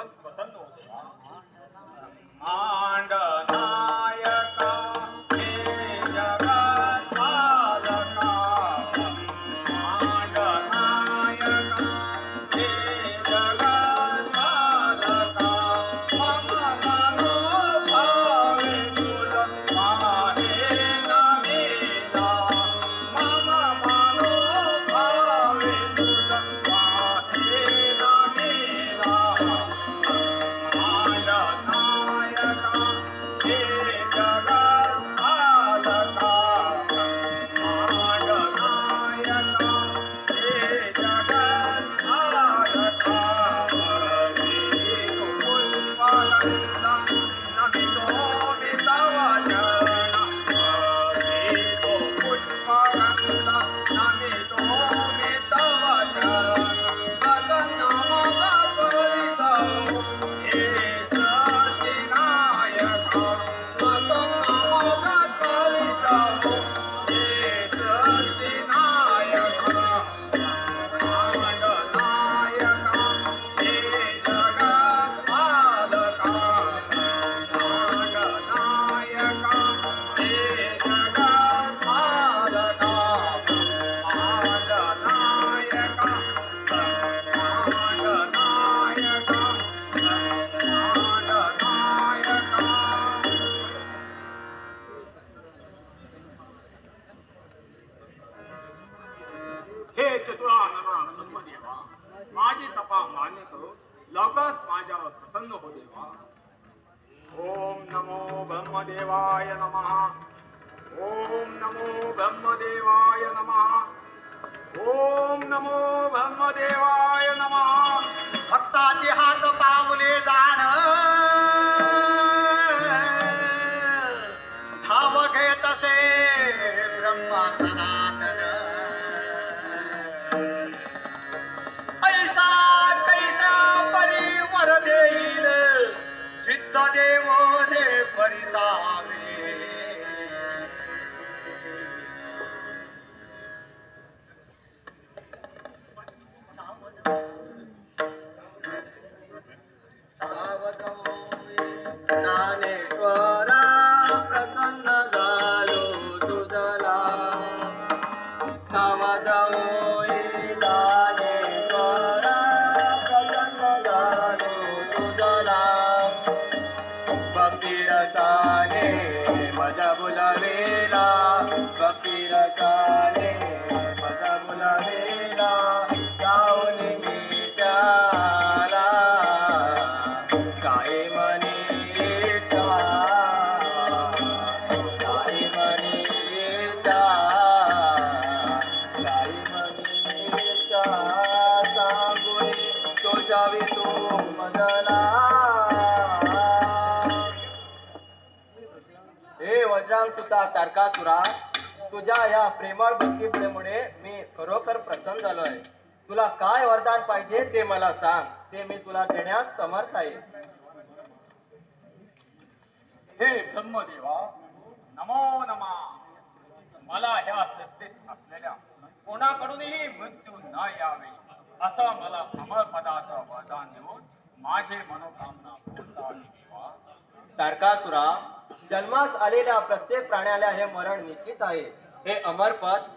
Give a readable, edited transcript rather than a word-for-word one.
भगवंत प्रसन्न होते मांडनायका हे जगत्पालका मांडनायका हे जगत्पालका मम मनोभावे तुझ माहे नमिला मम मनोभावे तुझ माहे नमिला मांडनायका हे जगत्पालका मांडनायका हे जगत्पालका नमितो मितवचन पुष्पगंधा नमितो मितवचन प्रसन्न मम परितव हे सृष्टिनायका प्रसन्न मम परितव हे सृष्टिनायका मांडनायका हे जगत्पालका मांडनायका हे जगत्पालका मांडनायका मांडनायका मांडनायका हे चतुरानना ब्रह्मदेवा माझी तपा मान्य करो लवकरात माझ्यावर प्रसन्न हो देवा ओम नमो ब्रह्मदेवाय नमः ओम नमो ब्रह्मदेवाय नमः ओम नमो ब्रह्मदेवाय नमः भक्ताचे हात पावले जाण धाव घेत असे ब्रह्मा सनातन ऐसा कैसा परिवर देईल सिद्ध देव दे परिसावे ज्ञानेश्वरा प्रसन्न झालो तुझला सावध होई ज्ञानेश्वरा प्रसन्न झालो तुझला भक्तिरसाने मजा बुलावेला भक्तिरसाने मजा बुलावेला जाऊन मी त्याला काय म्हणीचा काय म्हणीचा काय म्हणीचा सांगून तोषावी तो मजला हे वज्रांग सुता तारकासुरा तुझ्या या प्रेमळ भक्तीमुळे मी खरोखर प्रसन्न झालोय तुला काय वरदान पाहिजे ते मला सांग ते मी तुला देण्यास समर्थ आहे हे ब्रह्मदेवा नमो नमः मला ह्या सृष्टीत असलेल्या कोणाकडूनही मृत्यू न यावे असं मला अमर पदाचं वरदान देऊन माझे मनोकामना पूर्ण करावी देवा तारकासुरा जन्मास आलेल्या प्रत्येक प्राण्याला हे मरण निश्चित आहे हे अमरपद